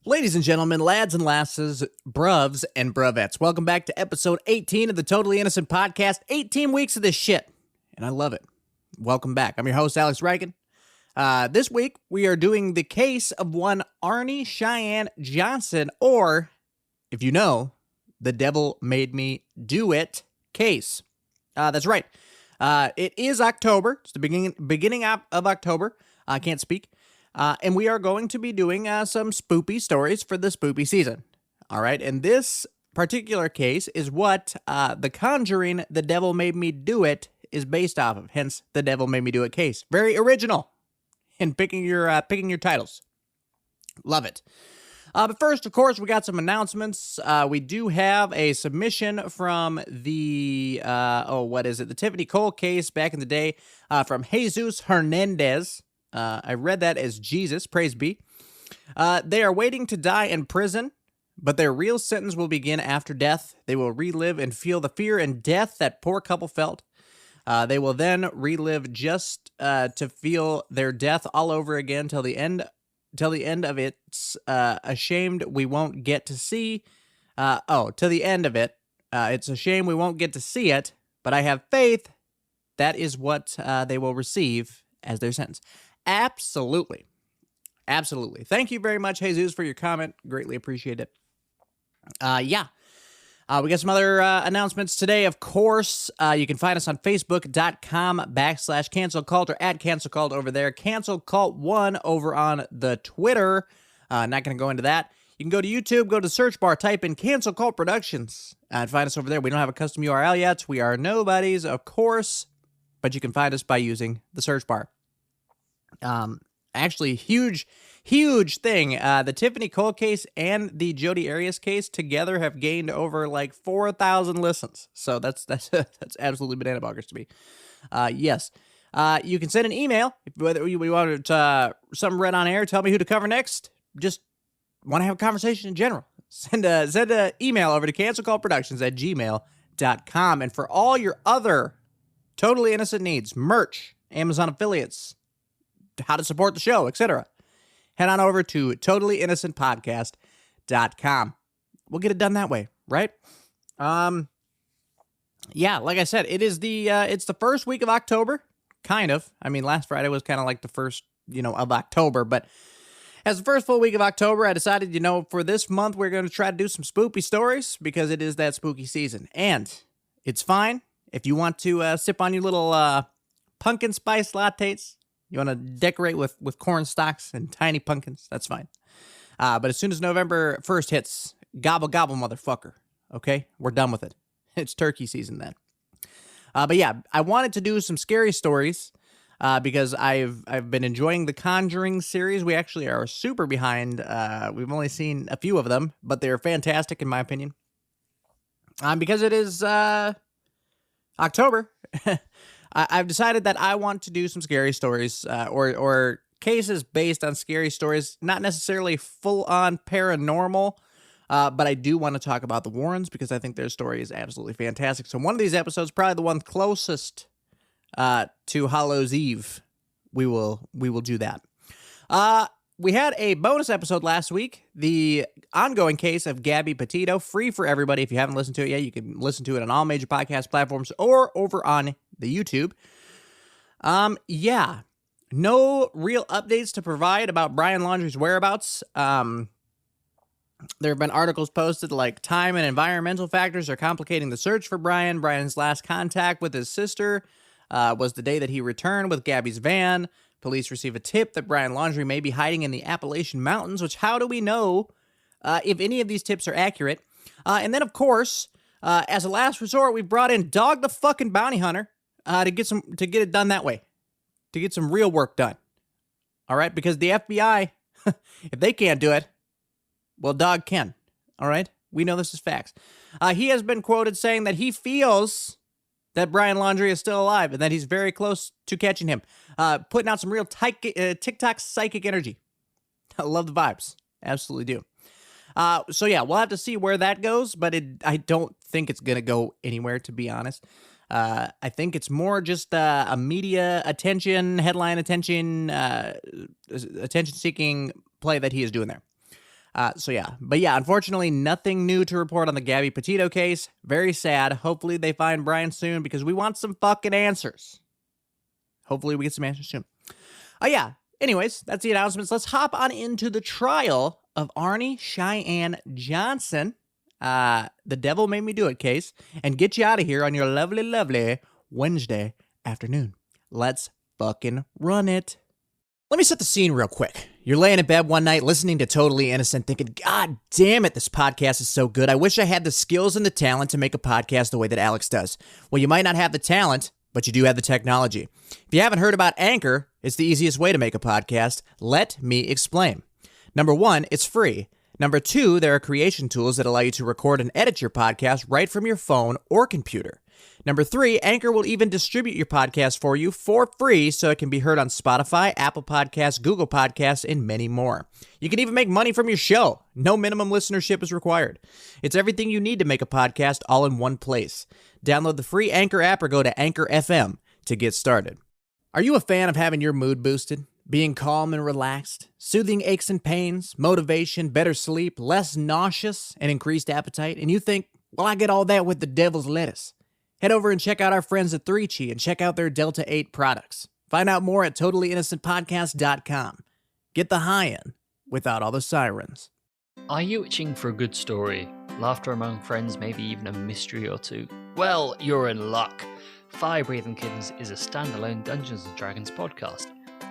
Ladies and gentlemen, lads and lasses, bruvs and bruvettes, welcome back to episode 18 of the Totally Innocent Podcast. 18 weeks of this shit, and I love it. Welcome back. I'm your host, Alex Reichen. This week, we are doing the case of one Arne Cheyenne Johnson, or, if you know, the devil made me do it case. That's right. It is October. It's the beginning of October. I can't speak. And we are going to be doing some spoopy stories for the spoopy season. All right. And this particular case is what the Conjuring, The Devil Made Me Do It is based off of. Hence, The Devil Made Me Do It case. Very original in picking your titles. Love it. But first, of course, we got some announcements. We do have a submission from the, the Tiffany Cole case back in the day from Jesus Hernandez. I read that as Jesus, praise be. They are waiting to die in prison, but their real sentence will begin after death. They will relive and feel the fear and death that poor couple felt. They will then relive just to feel their death all over again till the end of it's ashamed we won't get to see. Till the end of it. It's a shame we won't get to see it, but I have faith that is what they will receive as their sentence. Absolutely. Absolutely. Thank you very much, Jesus, for your comment. Greatly appreciate it. We got some other announcements today. Of course, you can find us on Facebook.com/CancelCult or at CancelCult over there. CancelCult1 over on the Twitter. Not going to go into that. You can go to YouTube, go to the search bar, type in Cancel Cult Productions, and find us over there. We don't have a custom URL yet. We are nobodies, of course, but you can find us by using the search bar. Actually, huge thing. The Tiffany Cole case and the Jodi Arias case together have gained over like 4,000 listens. So that's absolutely banana boggers to me. Yes. You can send an email whether you want something read on air. Tell me who to cover next. Just want to have a conversation in general. Send an email over to cancelcallproductions@gmail.com. And for all your other totally innocent needs, merch, Amazon affiliates, how to support the show, etc., head on over to totallyinnocentpodcast.com. We'll get it done that way, right? Like I said, it's the first week of October, kind of. I mean, last Friday was kind of like the first, of October, but as the first full week of October, I decided, for this month, we're going to try to do some spoopy stories because it is that spooky season. And it's fine if you want to sip on your little pumpkin spice lattes. You want to decorate with corn stalks and tiny pumpkins, that's fine. But as soon as November 1st hits, gobble, gobble, motherfucker. Okay? We're done with it. It's turkey season then. I wanted to do some scary stories because I've been enjoying the Conjuring series. We actually are super behind. We've only seen a few of them, but they're fantastic in my opinion. Because it is October, I've decided that I want to do some scary stories or cases based on scary stories, not necessarily full-on paranormal, but I do want to talk about the Warrens because I think their story is absolutely fantastic. So one of these episodes, probably the one closest to Hallows Eve, we will do that. We had a bonus episode last week, the ongoing case of Gabby Petito, free for everybody. If you haven't listened to it yet, you can listen to it on all major podcast platforms or over on the YouTube. No real updates to provide about Brian Laundrie's whereabouts. There have been articles posted like time and environmental factors are complicating the search for Brian. Brian's last contact with his sister was the day that he returned with Gabby's van. Police receive a tip that Brian Laundrie may be hiding in the Appalachian Mountains, which how do we know if any of these tips are accurate? And then, of course, as a last resort, we brought in Dog the fucking Bounty Hunter to get it done that way, to get some real work done. All right, because the FBI, if they can't do it, well, Dog can. All right, we know this is facts. He has been quoted saying that he feels that Brian Laundrie is still alive and that he's very close to catching him. Putting out some real TikTok psychic energy. I love the vibes. Absolutely do. We'll have to see where that goes, but I don't think it's going to go anywhere, to be honest. I think it's more just a media attention, headline attention, attention-seeking play that he is doing there. But yeah, unfortunately, nothing new to report on the Gabby Petito case. Very sad. Hopefully they find Brian soon because we want some fucking answers. Hopefully we get some answers soon. Anyways, that's the announcements. Let's hop on into the trial of Arne Cheyenne Johnson, the Devil Made Me Do It case, and get you out of here on your lovely, lovely Wednesday afternoon. Let's fucking run it. Let me set the scene real quick. You're laying in bed one night listening to Totally Innocent thinking, God damn it, this podcast is so good. I wish I had the skills and the talent to make a podcast the way that Alex does. Well, you might not have the talent, but you do have the technology. If you haven't heard about Anchor, it's the easiest way to make a podcast. Let me explain. Number one, it's free. Number two, there are creation tools that allow you to record and edit your podcast right from your phone or computer. Number three, Anchor will even distribute your podcast for you for free so it can be heard on Spotify, Apple Podcasts, Google Podcasts, and many more. You can even make money from your show. No minimum listenership is required. It's everything you need to make a podcast all in one place. Download the free Anchor app or go to Anchor FM to get started. Are you a fan of having your mood boosted? Being calm and relaxed, soothing aches and pains, motivation, better sleep, less nauseous, and increased appetite? And you think, well, I get all that with the devil's lettuce. Head over and check out our friends at 3Chi and check out their Delta 8 products. Find out more at totallyinnocentpodcast.com. Get the high end without all the sirens. Are you itching for a good story? Laughter among friends, maybe even a mystery or two? Well, you're in luck. Fire Breathing Kittens is a standalone Dungeons & Dragons podcast.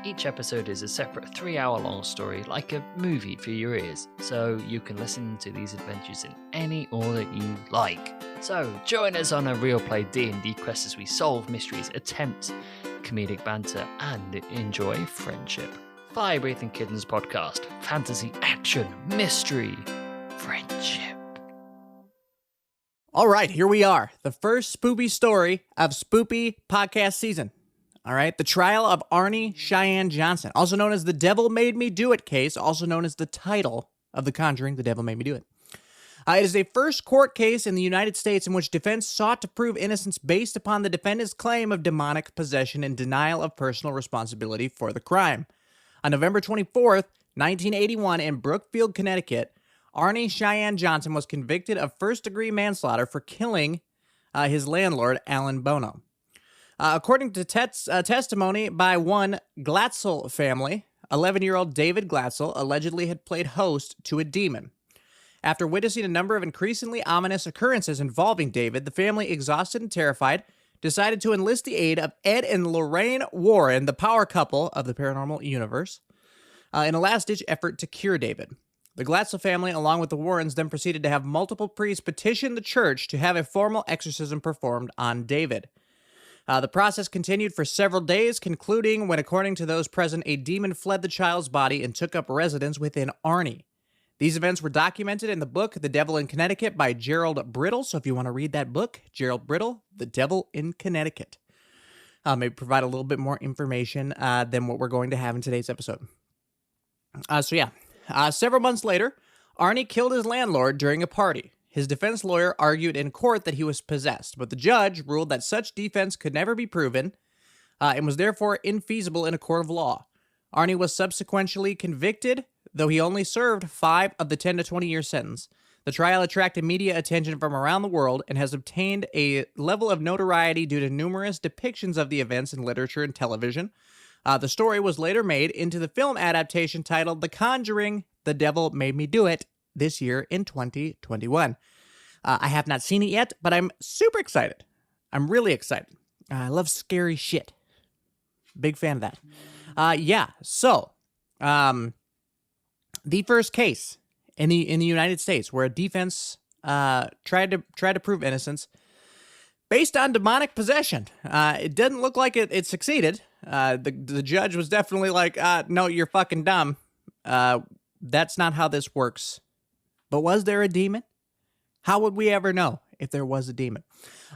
Each episode is a separate 3-hour-long story, like a movie for your ears, so you can listen to these adventures in any order you like. So join us on a real play D&D quest as we solve mysteries, attempt comedic banter, and enjoy friendship. Fire Breathing Kittens podcast, fantasy, action, mystery, friendship. All right, here we are. The first spoopy story of spoopy podcast season. All right, the trial of Arne Cheyenne Johnson, also known as the Devil Made Me Do It case, also known as the title of the Conjuring, The Devil Made Me Do It. It is a first court case in the United States in which defense sought to prove innocence based upon the defendant's claim of demonic possession and denial of personal responsibility for the crime. On November 24th, 1981, in Brookfield, Connecticut, Arne Cheyenne Johnson was convicted of first-degree manslaughter for killing his landlord, Alan Bono. According to testimony by one Glatzel family, 11-year-old David Glatzel allegedly had played host to a demon. After witnessing a number of increasingly ominous occurrences involving David, the family, exhausted and terrified, decided to enlist the aid of Ed and Lorraine Warren, the power couple of the paranormal universe, in a last-ditch effort to cure David. The Glatzel family, along with the Warrens, then proceeded to have multiple priests petition the church to have a formal exorcism performed on David. The process continued for several days, concluding when, according to those present, a demon fled the child's body and took up residence within Arne. These events were documented in the book The Devil in Connecticut by Gerald Brittle. So if you want to read that book, Gerald Brittle, The Devil in Connecticut. Maybe provide a little bit more information than what we're going to have in today's episode. Several months later, Arne killed his landlord during a party. His defense lawyer argued in court that he was possessed, but the judge ruled that such defense could never be proven and was therefore infeasible in a court of law. Arne was subsequently convicted, though he only served 5 of the 10 to 20 year sentence. The trial attracted media attention from around the world and has obtained a level of notoriety due to numerous depictions of the events in literature and television. The story was later made into the film adaptation titled The Conjuring, The Devil Made Me Do It, this year in 2021. I have not seen it yet, but I'm super excited. I'm really excited. I love scary shit. Big fan of that. The first case in the United States where a defense tried to prove innocence based on demonic possession. It didn't look like it succeeded. The judge was definitely like, no, you're fucking dumb. That's not how this works. But was there a demon? How would we ever know if there was a demon?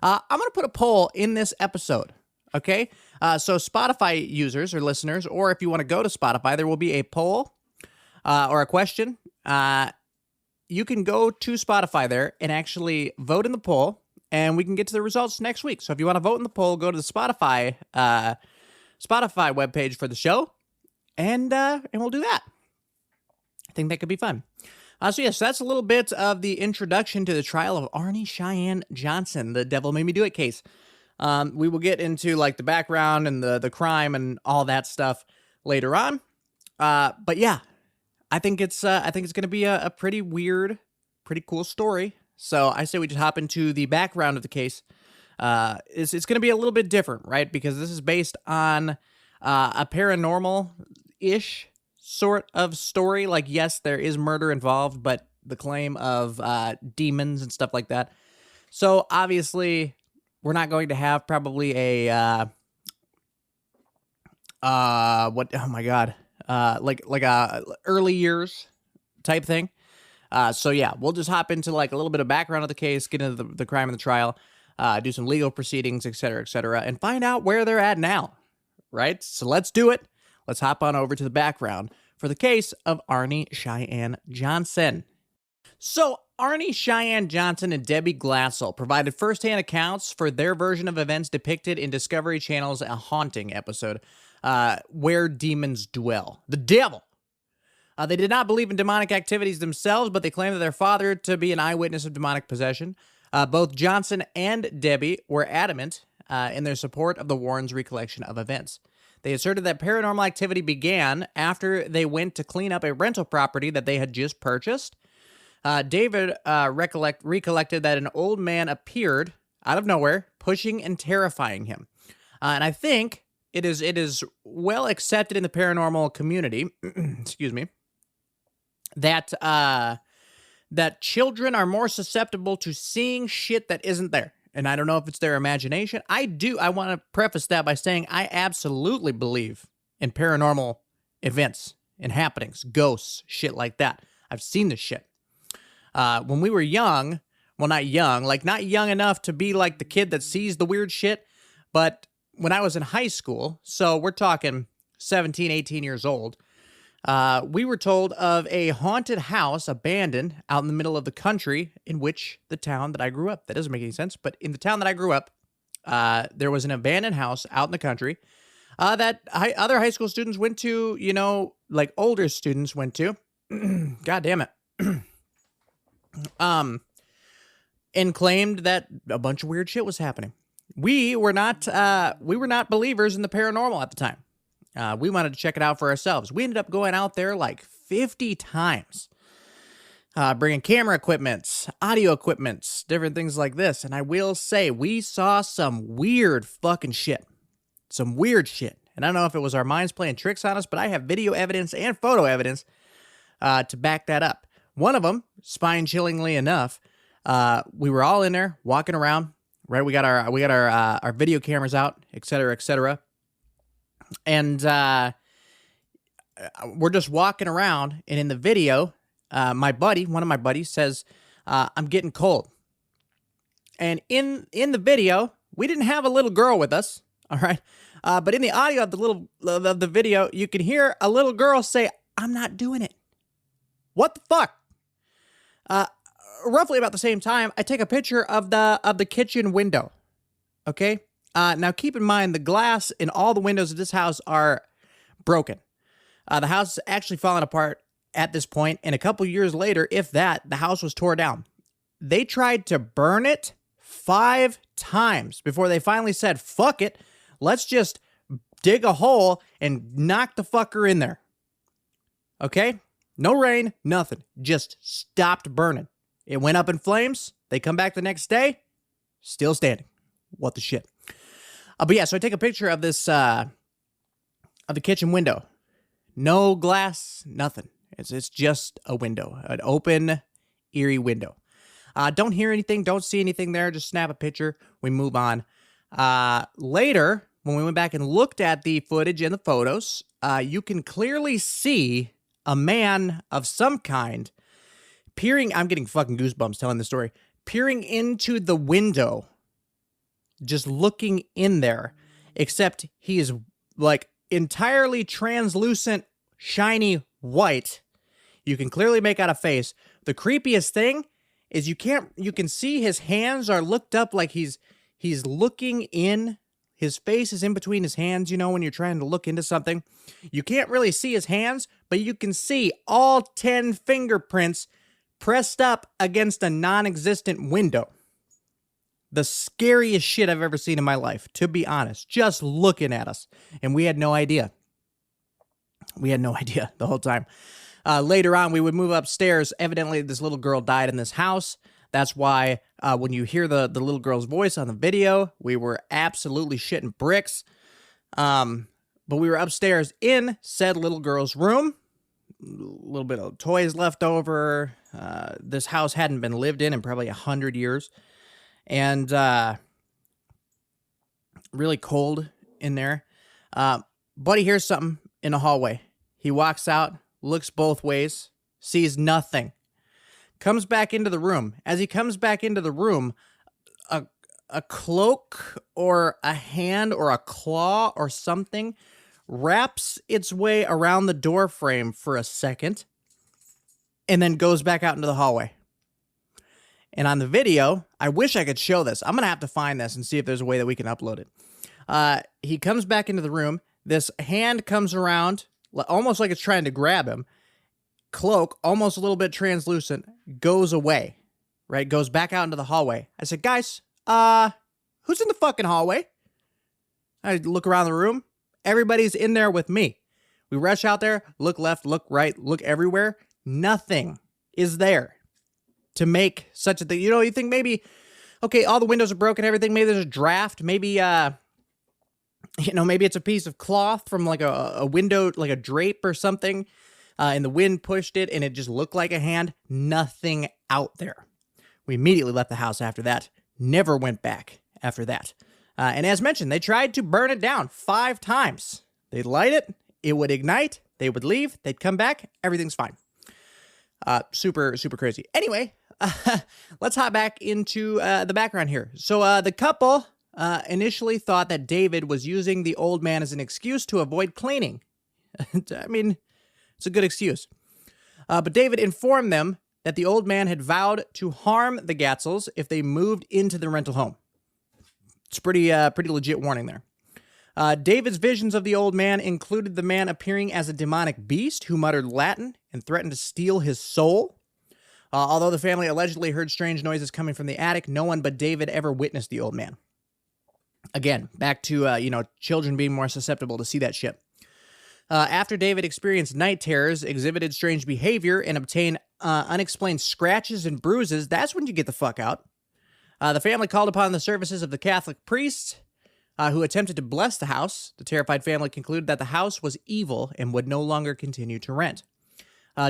I'm going to put a poll in this episode, okay? So Spotify users or listeners, or if you want to go to Spotify, there will be a poll or a question. You can go to Spotify there and actually vote in the poll, and we can get to the results next week. So if you want to vote in the poll, go to the Spotify webpage for the show, and we'll do that. I think that could be fun. So that's a little bit of the introduction to the trial of Arne Cheyenne Johnson, the Devil Made Me Do It case. We will get into like the background and the crime and all that stuff later on. But yeah, I think it's going to be a pretty weird, pretty cool story. So I say we just hop into the background of the case. It's going to be a little bit different, right? Because this is based on a paranormal-ish sort of story. Like, yes, there is murder involved, but the claim of demons and stuff like that. So obviously, we're not going to have probably a what? Oh my god, like a early years type thing. So yeah, we'll just hop into like a little bit of background of the case, get into the crime and the trial, do some legal proceedings, et cetera, and find out where they're at now. Right? So let's do it. Let's hop on over to the background for the case of Arne Cheyenne Johnson. So, Arne Cheyenne Johnson and Debbie Glassell provided first-hand accounts for their version of events depicted in Discovery Channel's A Haunting episode, Where Demons Dwell. The devil! They did not believe in demonic activities themselves, but they claimed that their father to be an eyewitness of demonic possession. Both Johnson and Debbie were adamant in their support of the Warrens' recollection of events. They asserted that paranormal activity began after they went to clean up a rental property that they had just purchased. David recollected that an old man appeared out of nowhere, pushing and terrifying him. And I think it is well accepted in the paranormal community, excuse me, that that children are more susceptible to seeing shit that isn't there. And I don't know if it's their imagination. I want to preface that by saying I absolutely believe in paranormal events and happenings, ghosts, shit like that. I've seen this shit. When we were young, well, not young enough to be like the kid that sees the weird shit, but when I was in high school, so we're talking 17, 18 years old, we were told of a haunted house abandoned out in the middle of the country in which the town that I grew up. That doesn't make any sense, but in the town that I grew up, there was an abandoned house out in the country that other high school students went to, you know, like older students went to. God damn it. And claimed that a bunch of weird shit was happening. We were not believers in the paranormal at the time. We wanted to check it out for ourselves. We ended up going out there like 50 times, bringing camera equipment, audio equipment, different things like this. And I will say, we saw some weird fucking shit. Some weird shit. And I don't know if it was our minds playing tricks on us, but I have video evidence and photo evidence to back that up. One of them, spine-chillingly enough, we were all in there walking around. Right, we got our video cameras out, et cetera, and we're just walking around. And in the video, one of my buddies says, "I'm getting cold." And in the video, we didn't have a little girl with us, all right. But in the audio of the video, you can hear a little girl say, "I'm not doing it." What the fuck? Roughly about the same time, I take a picture of the kitchen window. Okay? Now keep in mind, the glass in all the windows of this house are broken. The house is actually falling apart at this point, and a couple years later, if that, the house was tore down. They tried to burn it 5 times before they finally said, fuck it, let's just dig a hole and knock the fucker in there. Okay? No rain, nothing. Just stopped burning. It went up in flames. They come back the next day, still standing. What the shit? But yeah, so I take a picture of this, of the kitchen window. No glass, nothing. It's just a window, an open, eerie window. Don't hear anything, don't see anything there. Just snap a picture. We move on. Later, when we went back and looked at the footage and the photos, you can clearly see a man of some kind peering, I'm getting fucking goosebumps telling the story, peering into the window, just looking in there, except he is like entirely translucent, shiny white. You can clearly make out a face. The creepiest thing is you can see his hands are looked up like he's looking in. His face is in between his hands, you know, when you're trying to look into something. You can't really see his hands, but you can see all 10 fingerprints pressed up against a non-existent window. The scariest shit I've ever seen in my life, to be honest, just looking at us. And we had no idea. We had no idea the whole time. Later on, we would move upstairs. Evidently, this little girl died in this house. That's why when you hear the little girl's voice on the video, we were absolutely shitting bricks. But we were upstairs in said little girl's room. A little bit of toys left over. This house hadn't been lived in probably 100 years. And really cold in there. Buddy hears something in the hallway. He walks out, looks both ways, sees nothing. Comes back into the room. As he comes back into the room, a cloak or a hand or a claw or something wraps its way around the door frame for a second and then goes back out into the hallway. And on the video, I wish I could show this. I'm going to have to find this and see if there's a way that we can upload it. He comes back into the room. This hand comes around, almost like it's trying to grab him. Cloak, almost a little bit translucent, goes away, right? Goes back out into the hallway. I said, guys, who's in the fucking hallway? I look around the room. Everybody's in there with me. We rush out there, look left, look right, look everywhere. Nothing is there to make such a thing. You know, you think maybe, okay, all the windows are broken, everything. Maybe there's a draft. Maybe, maybe it's a piece of cloth from like a window, like a drape or something. And the wind pushed it and it just looked like a hand. Nothing out there. We immediately left the house after that. Never went back after that. And as mentioned, they tried to burn it down 5 times. They'd light it, it would ignite, they would leave, they'd come back, everything's fine. Super, super crazy. Anyway, let's hop back into the background here. So the couple initially thought that David was using the old man as an excuse to avoid cleaning. I mean, it's a good excuse. But David informed them that the old man had vowed to harm the Gatzels if they moved into the rental home. It's pretty legit warning there. David's visions of the old man included the man appearing as a demonic beast who muttered Latin and threatened to steal his soul. Although the family allegedly heard strange noises coming from the attic, no one but David ever witnessed the old man. Again, back to, children being more susceptible to see that shit. After David experienced night terrors, exhibited strange behavior, and obtained unexplained scratches and bruises, that's when you get the fuck out. The family called upon the services of the Catholic priest, who attempted to bless the house. The terrified family concluded that the house was evil and would no longer continue to rent.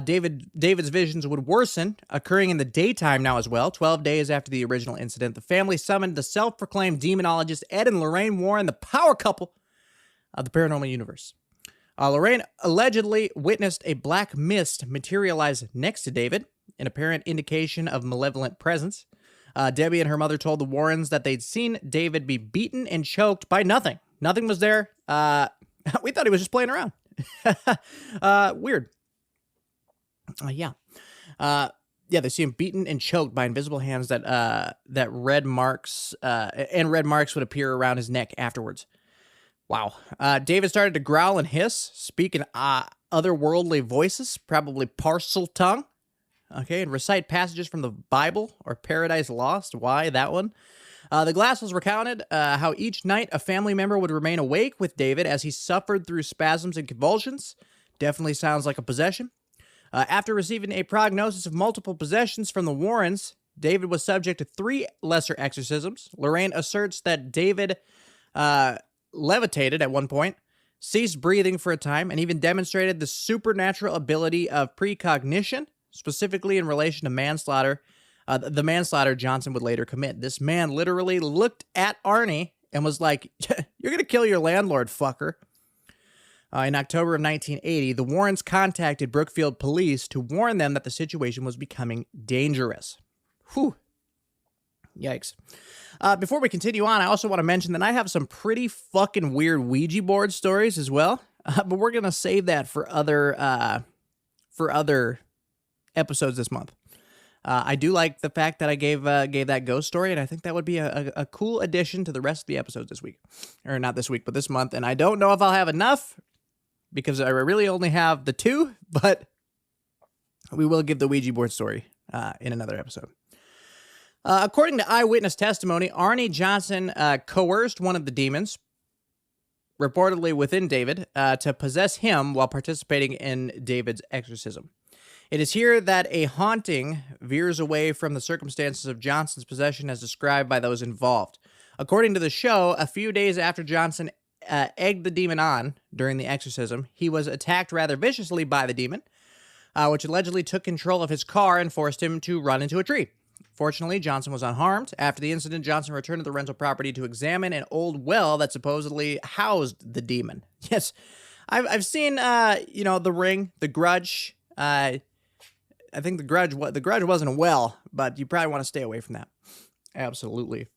David's visions would worsen, occurring in the daytime now as well. 12 days after the original incident, the family summoned the self-proclaimed demonologist Ed and Lorraine Warren, the power couple of the paranormal universe. Lorraine allegedly witnessed a black mist materialize next to David, an apparent indication of malevolent presence. Debbie and her mother told the Warrens that they'd seen David be beaten and choked by nothing. Nothing was there. We thought he was just playing around. Weird. Yeah, they see him beaten and choked by invisible hands that red marks would appear around his neck afterwards. Wow. David started to growl and hiss, speak in otherworldly voices, probably parcel tongue. Okay, and recite passages from the Bible or Paradise Lost. Why that one? The Glassels recounted how each night a family member would remain awake with David as he suffered through spasms and convulsions. Definitely sounds like a possession. After receiving a prognosis of multiple possessions from the Warrens, David was subject to 3 lesser exorcisms. Lorraine asserts that David levitated at one point, ceased breathing for a time, and even demonstrated the supernatural ability of precognition, specifically in relation to manslaughter, the manslaughter Johnson would later commit. This man literally looked at Arnie and was like, "You're going to kill your landlord, fucker." In October of 1980, the Warrens contacted Brookfield police to warn them that the situation was becoming dangerous. Whew. Yikes. Before we continue on, I also want to mention that I have some pretty fucking weird Ouija board stories as well, but we're going to save that for other episodes this month. I do like the fact that I gave that ghost story, and I think that would be a cool addition to the rest of the episodes this week. Or not this week, but this month. And I don't know if I'll have enough, because I really only have the 2, but we will give the Ouija board story in another episode. According to eyewitness testimony, Arne Johnson coerced one of the demons, reportedly within David, to possess him while participating in David's exorcism. It is here that a haunting veers away from the circumstances of Johnson's possession as described by those involved. According to the show, a few days after Johnson egged the demon on during the exorcism, he was attacked rather viciously by the demon, which allegedly took control of his car and forced him to run into a tree. Fortunately, Johnson was unharmed. After the incident, Johnson returned to the rental property to examine an old well that supposedly housed the demon. Yes, I've seen, The Ring, The Grudge. I think the Grudge wasn't a well, but you probably want to stay away from that. Absolutely.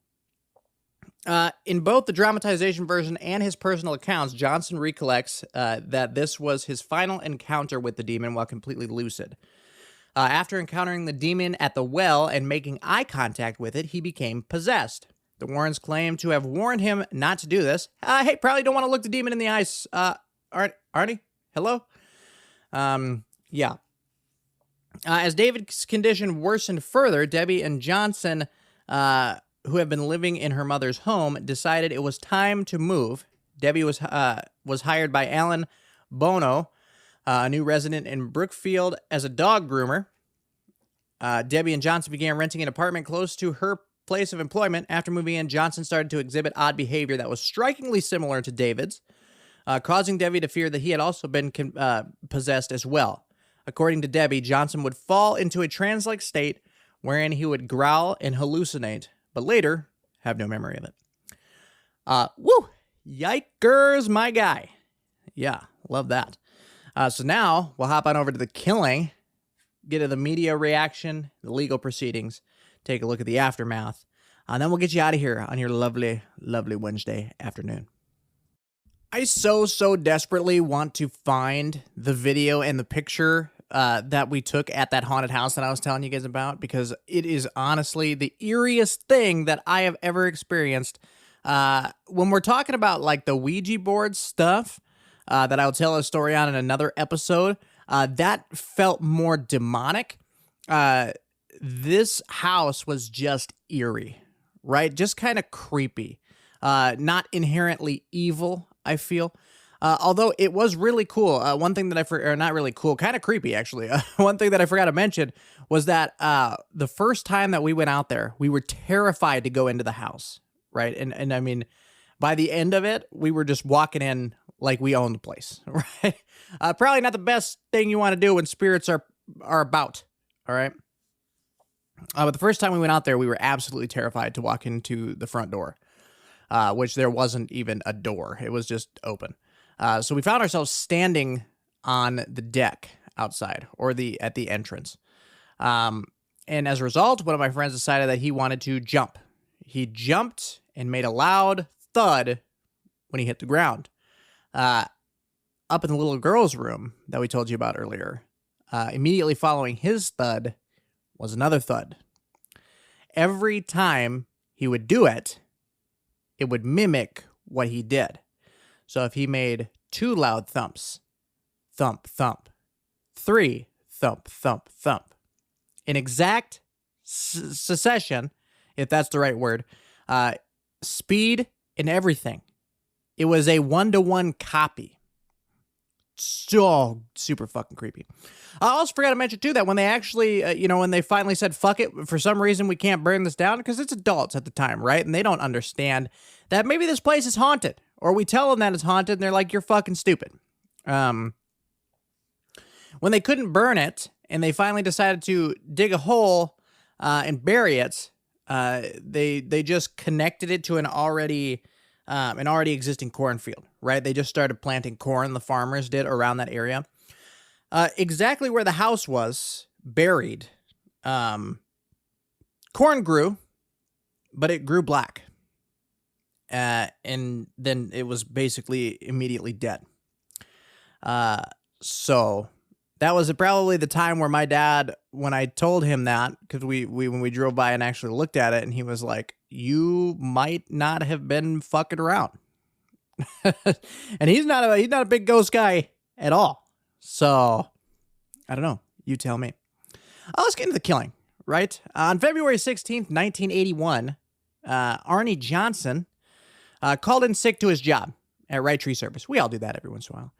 In both the dramatization version and his personal accounts, Johnson recollects that this was his final encounter with the demon while completely lucid. After encountering the demon at the well and making eye contact with it, he became possessed. The Warrens claim to have warned him not to do this. Hey, probably don't want to look the demon in the eyes. Arnie? Hello? Yeah. As David's condition worsened further, Debbie and Johnson, who have been living in her mother's home, decided it was time to move. Debbie was hired by Alan Bono, a new resident in Brookfield, as a dog groomer. Debbie and Johnson began renting an apartment close to her place of employment. After moving in, Johnson started to exhibit odd behavior that was strikingly similar to David's, causing Debbie to fear that he had also been possessed as well. According to Debbie, Johnson would fall into a trance-like state wherein he would growl and hallucinate, but later have no memory of it. Yikers, my guy. Yeah, love that. So now we'll hop on over to the killing, get to the media reaction, the legal proceedings, take a look at the aftermath, and then we'll get you out of here on your lovely, lovely Wednesday afternoon. I so desperately want to find the video and the picture that we took at that haunted house that I was telling you guys about, because it is honestly the eeriest thing that I have ever experienced. When we're talking about like the Ouija board stuff, that I'll tell a story on in another episode, that felt more demonic. This house was just eerie, right? Just kind of creepy. Not inherently evil, I feel. Although it was really cool. One thing that not really cool, kind of creepy actually. One thing that I forgot to mention was that the first time that we went out there, we were terrified to go into the house, right? And I mean, by the end of it, we were just walking in like we owned the place, right? Probably not the best thing you want to do when spirits are about, all right? But the first time we went out there, we were absolutely terrified to walk into the front door, which there wasn't even a door. It was just open. So we found ourselves standing on the deck outside, or at the entrance. And as a result, one of my friends decided that he wanted to jump. He jumped and made a loud thud when he hit the ground. Up in the little girl's room that we told you about earlier, immediately following his thud was another thud. Every time he would do it, it would mimic what he did. So if he made 2 loud thumps, thump, thump, 3 thump, thump, thump, in exact succession, if that's the right word, speed and everything. It was a 1-to-1 copy. So super fucking creepy. I also forgot to mention too that when they actually, when they finally said, fuck it, for some reason we can't burn this down, because it's adults at the time, right? And they don't understand that maybe this place is haunted, or we tell them that it's haunted and they're like, you're fucking stupid. When they couldn't burn it and they finally decided to dig a hole and bury it, they just connected it to an already existing cornfield, right? They just started planting corn, the farmers did, around that area. Exactly where the house was buried, corn grew, but it grew black. And then it was basically immediately dead. So that was probably the time where my dad, when I told him that, because when we drove by and actually looked at it, and he was like, you might not have been fucking around. And he's not a big ghost guy at all. So I don't know. You tell me. Let's get into the killing. right? On February 16th, 1981, Arne Johnson called in sick to his job at Right Tree Service. We all do that every once in a while.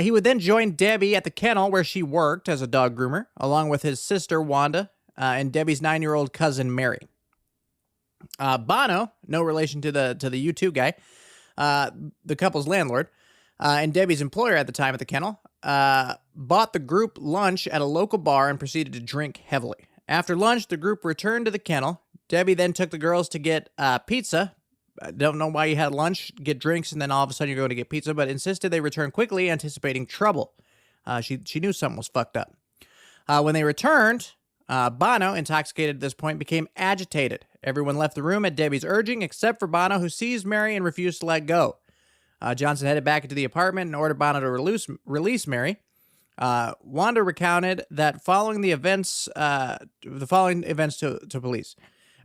He would then join Debbie at the kennel where she worked as a dog groomer, along with his sister, Wanda, and Debbie's 9-year-old cousin, Mary. Bono, no relation to the U2 guy, the couple's landlord, and Debbie's employer at the time at the kennel, bought the group lunch at a local bar and proceeded to drink heavily. After lunch, the group returned to the kennel. Debbie then took the girls to get pizza. I don't know why you had lunch, get drinks, and then all of a sudden you're going to get pizza, but insisted they return quickly, anticipating trouble. She knew something was fucked up. When they returned, Bono, intoxicated at this point, became agitated. Everyone left the room at Debbie's urging, except for Bono, who seized Mary and refused to let go. Johnson headed back into the apartment and ordered Bono to release Mary. Wanda recounted that following the following events to police.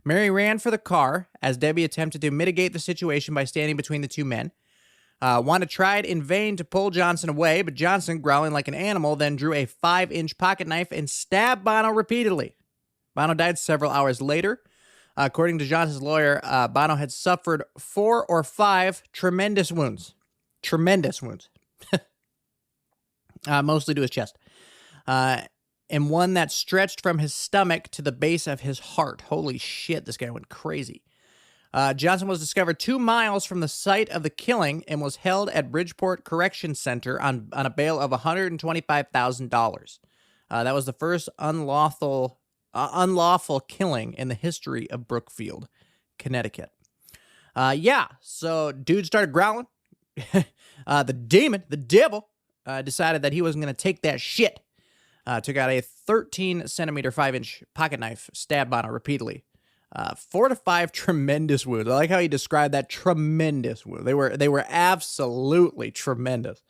Mary ran for the car as Debbie attempted to mitigate the situation by standing between the two men. Wanda tried in vain to pull Johnson away, but Johnson, growling like an animal, then drew a 5-inch pocket knife and stabbed Bono repeatedly. Bono died several hours later. According to Johnson's lawyer, Bono had suffered 4 or 5 tremendous wounds. Tremendous wounds. Mostly to his chest. And one that stretched from his stomach to the base of his heart. Holy shit, this guy went crazy. Johnson was discovered 2 miles from the site of the killing and was held at Bridgeport Correction Center on a bail of $125,000. That was the first unlawful killing in the history of Brookfield, Connecticut. So dude started growling. The devil, decided that he wasn't going to take that shit. Took out a 13-centimeter, 5-inch pocket knife, stabbed Bono repeatedly. 4 to 5 tremendous wounds. I like how he described that, tremendous wound. They were absolutely tremendous.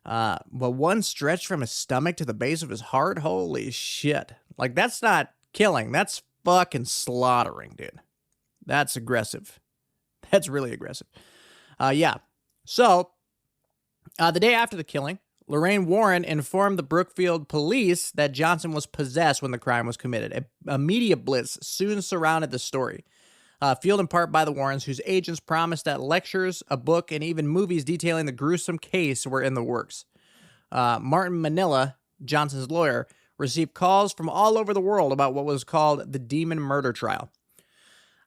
But one stretched from his stomach to the base of his heart. Holy shit! Like, that's not killing. That's fucking slaughtering, dude. That's aggressive. That's really aggressive. So, the day after the killing, Lorraine Warren informed the Brookfield police that Johnson was possessed when the crime was committed. A media blitz soon surrounded the story, fueled in part by the Warrens, whose agents promised that lectures, a book, and even movies detailing the gruesome case were in the works. Martin Manila, Johnson's lawyer, received calls from all over the world about what was called the Demon Murder Trial.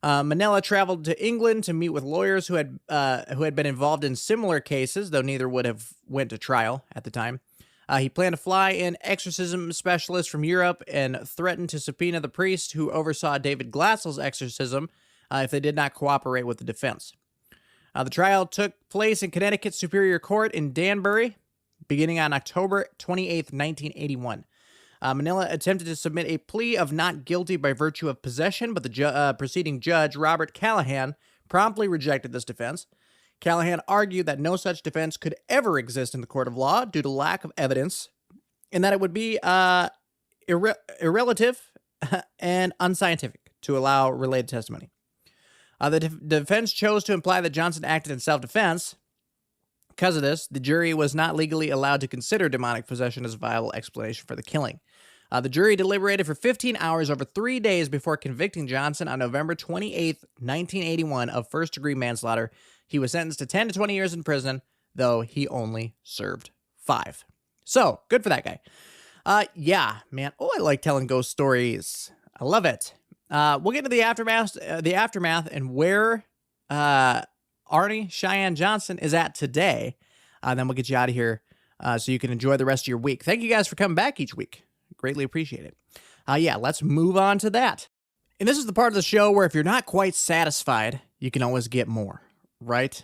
Manila traveled to England to meet with lawyers who had been involved in similar cases, though neither would have went to trial at the time. He planned to fly in exorcism specialists from Europe and threatened to subpoena the priest who oversaw David Glassell's exorcism if they did not cooperate with the defense. The trial took place in Connecticut Superior Court in Danbury, beginning on October 28th, 1981. Manila attempted to submit a plea of not guilty by virtue of possession, but the preceding judge, Robert Callahan, promptly rejected this defense. Callahan argued that no such defense could ever exist in the court of law due to lack of evidence, and that it would be irrelative and unscientific to allow related testimony. The defense chose to imply that Johnson acted in self-defense. Because of this, the jury was not legally allowed to consider demonic possession as a viable explanation for the killing. The jury deliberated for 15 hours over 3 days before convicting Johnson on November 28, 1981 of first-degree manslaughter. He was sentenced to 10 to 20 years in prison, though he only served 5. So, good for that guy. Man. Oh, I like telling ghost stories. I love it. We'll get into the aftermath and where Arne Cheyenne Johnson is at today. Then we'll get you out of here so you can enjoy the rest of your week. Thank you guys for coming back each week. Greatly appreciate it. Let's move on to that. And this is the part of the show where if you're not quite satisfied, you can always get more, right?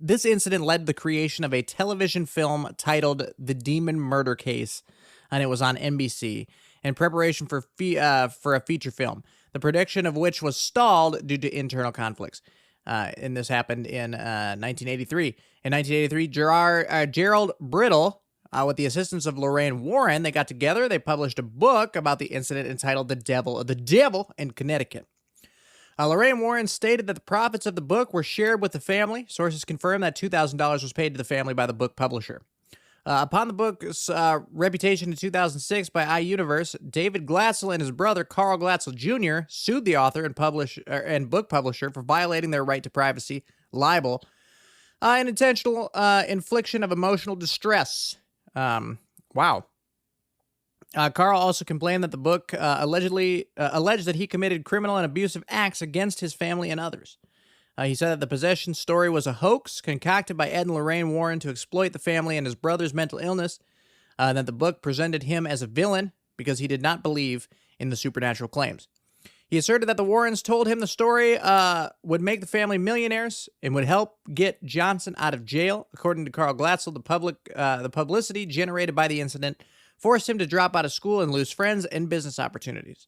This incident led to the creation of a television film titled The Demon Murder Case, and it was on NBC in preparation for a feature film, the production of which was stalled due to internal conflicts. And this happened in 1983. In 1983, Gerald Brittle, with the assistance of Lorraine Warren, they got together. They published a book about the incident entitled The Devil in Connecticut. Lorraine Warren stated that the profits of the book were shared with the family. Sources confirm that $2,000 was paid to the family by the book publisher. Upon the book's reputation in 2006 by iUniverse, David Glatzel and his brother Carl Glatzel Jr. sued the author and book publisher for violating their right to privacy, libel, and intentional infliction of emotional distress. Wow. Carl also complained that the book alleged that he committed criminal and abusive acts against his family and others. He said that the possession story was a hoax concocted by Ed and Lorraine Warren to exploit the family and his brother's mental illness, and that the book presented him as a villain because he did not believe in the supernatural claims. He asserted that the Warrens told him the story would make the family millionaires and would help get Johnson out of jail. According to Carl Glatzel, the publicity generated by the incident forced him to drop out of school and lose friends and business opportunities.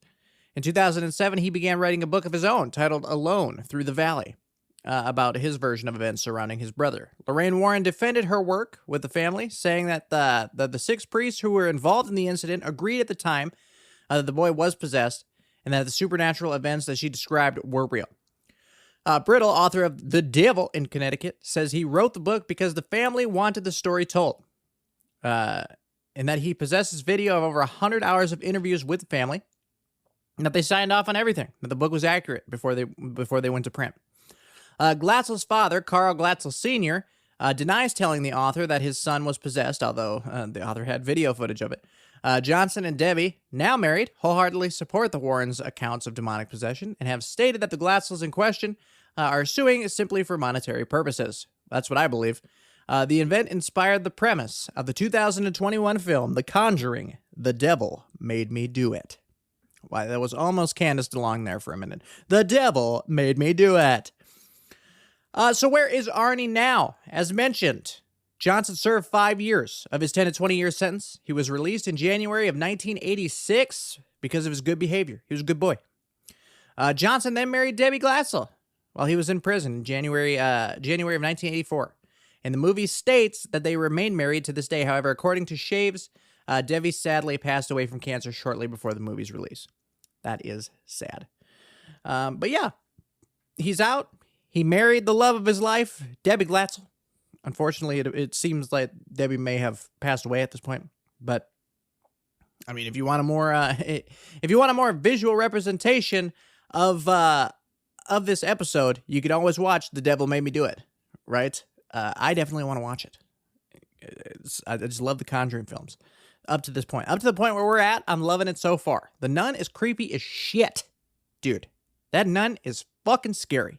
In 2007, he began writing a book of his own titled Alone Through the Valley, about his version of events surrounding his brother. Lorraine Warren defended her work with the family, saying that the 6 priests who were involved in the incident agreed at the time that the boy was possessed and that the supernatural events that she described were real. Brittle, author of The Devil in Connecticut, says he wrote the book because the family wanted the story told, and that he possesses video of over 100 hours of interviews with the family, and that they signed off on everything, that the book was accurate before they went to print. Glatzel's father, Carl Glatzel Sr., denies telling the author that his son was possessed, although the author had video footage of it. Johnson and Debbie, now married, wholeheartedly support the Warrens' accounts of demonic possession and have stated that the Glatzels in question are suing simply for monetary purposes. That's what I believe. The event inspired the premise of the 2021 film, The Conjuring, The Devil Made Me Do It. Why, that was almost Candace DeLong there for a minute. The devil made me do it. So where is Arnie now? As mentioned, Johnson served 5 years of his 10 to 20 year sentence. He was released in January of 1986 because of his good behavior. He was a good boy. Johnson then married Debbie Glatzel while he was in prison in January of 1984. And the movie states that they remain married to this day. However, according to Shaves, Debbie sadly passed away from cancer shortly before the movie's release. That is sad. But yeah, he's out. He married the love of his life, Debbie Glatzel. Unfortunately, it seems like Debbie may have passed away at this point. But I mean, if you want a more visual representation of this episode, you can always watch The Devil Made Me Do It. Right? I definitely want to watch it. I just love the Conjuring films up to this point. Up to the point where we're at, I'm loving it so far. The nun is creepy as shit. Dude, that nun is fucking scary.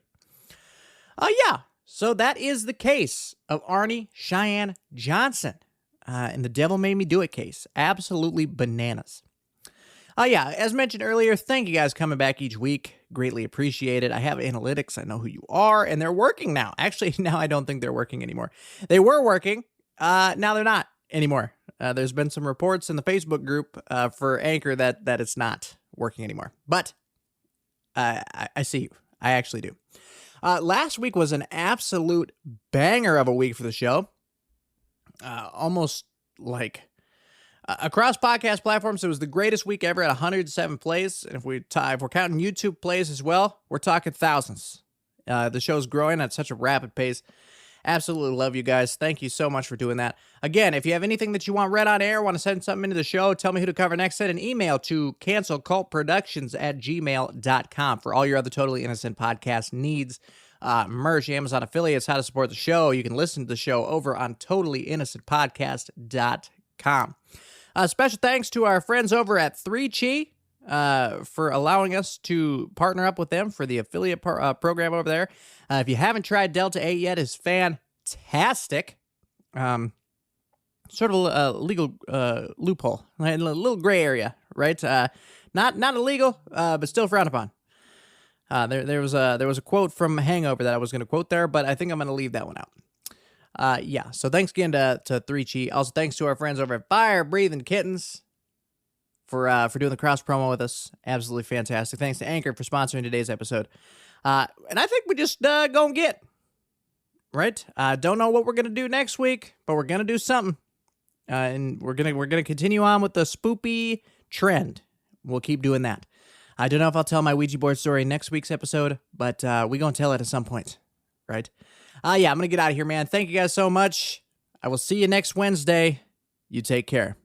Yeah, so that is the case of Arne Cheyenne Johnson in the Devil Made Me Do It case. Absolutely bananas. Yeah, as mentioned earlier, thank you guys coming back each week. Greatly appreciate it. I have analytics. I know who you are, and they're working now. Actually, now I don't think they're working anymore. They were working. Now they're not anymore. There's been some reports in the Facebook group for Anchor that it's not working anymore. But I see you. I actually do. Last week was an absolute banger of a week for the show. Almost like across podcast platforms, it was the greatest week ever at 107 plays. And if we're counting YouTube plays as well, we're talking thousands. The show's growing at such a rapid pace. Absolutely love you guys. Thank you so much for doing that. Again, if you have anything that you want read on air, want to send something into the show, tell me who to cover next, send an email to cancelcultproductions@gmail.com for all your other Totally Innocent podcast needs. Merch, Amazon affiliates, how to support the show. You can listen to the show over on totallyinnocentpodcast.com. Special thanks to our friends over at 3Chi for allowing us to partner up with them for the affiliate program over there. If you haven't tried Delta 8 yet, it's fantastic. Sort of a legal loophole, a little gray area, right? Not illegal, but still frowned upon. There was a quote from Hangover that I was going to quote there, but I think I'm going to leave that one out. Yeah, so thanks again to 3Chi. Also, thanks to our friends over at Fire Breathing Kittens for doing the cross promo with us. Absolutely fantastic. Thanks to Anchor for sponsoring today's episode. And I think we just gonna get right. Don't know what we're gonna do next week, but we're gonna do something. And we're gonna continue on with the spoopy trend. We'll keep doing that. I don't know if I'll tell my Ouija board story next week's episode, but we're gonna tell it at some point, right? Yeah, I'm gonna get out of here, man. Thank you guys so much. I will see you next Wednesday. You take care.